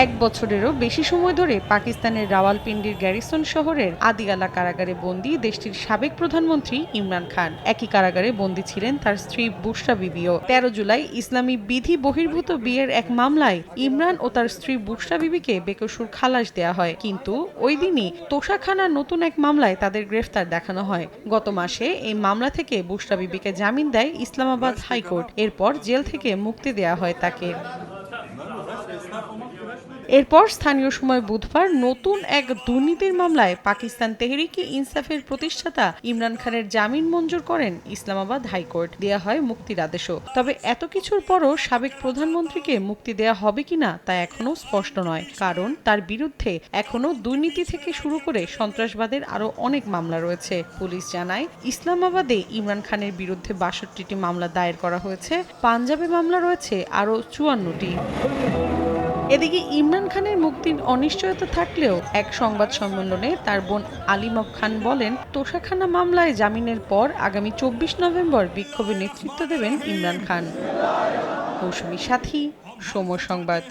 1 বছরেরও বেশি সময় ধরে পাকিস্তানের রাওয়ালপিন্ডির গ্যারিসন শহরের আদিয়ালা কারাগারে বন্দী দেশটির সাবেক প্রধানমন্ত্রী ইমরান খান। একই কারাগারে বন্দী ছিলেন তার স্ত্রী বুশরা বিবিও। 13 জুলাই ইসলামী বিধি বহির্ভূত বিয়ের এক মামলায় ইমরান ও তার স্ত্রী বুশরা বিবিকে বেকসুর খালাস দেয়া হয়, কিন্তু ওই দিনই তোষাখানার নতুন এক মামলায় তাদের গ্রেফতার দেখানো হয়। গত মাসে এই মামলা থেকে বুশরা বিবিকে জামিন দেয় ইসলামাবাদ হাইকোর্ট। এরপর জেল থেকে মুক্তি দেয়া হয় তাকে। এরপর স্থানীয় সময় বুধবার নতুন এক দুর্নীতির মামলায় পাকিস্তান তেহরিকে ইনসাফের প্রতিষ্ঠাতা ইমরান খানের জামিন মঞ্জুর করেন ইসলামাবাদ হাইকোর্ট। দেয়া হয় মুক্তির আদেশও। তবে এত কিছুর পরও সাবেক প্রধানমন্ত্রীকে মুক্তি দেয়া হবে কিনা তা এখনো স্পষ্ট নয়, কারণ তার বিরুদ্ধে এখনো দুর্নীতি থেকে শুরু করে সন্ত্রাসবাদের আরও অনেক মামলা রয়েছে। পুলিশ জানায়, ইসলামাবাদে ইমরান খানের বিরুদ্ধে 62টি মামলা দায়ের করা হয়েছে। পাঞ্জাবে মামলা রয়েছে আরও 54টি। এদিকে ইমরান খানের মুক্তির অনিশ্চয়তা থাকলেও এক সংবাদ সম্মেলনে তার বোন আলিমা খান বলেন, তোষাখানা মামলায় জামিনের পর আগামী 24 নভেম্বর বিক্ষোভে নেতৃত্ব দেবেন ইমরান খান। মৌসুমী সাথী, সময় সংবাদ।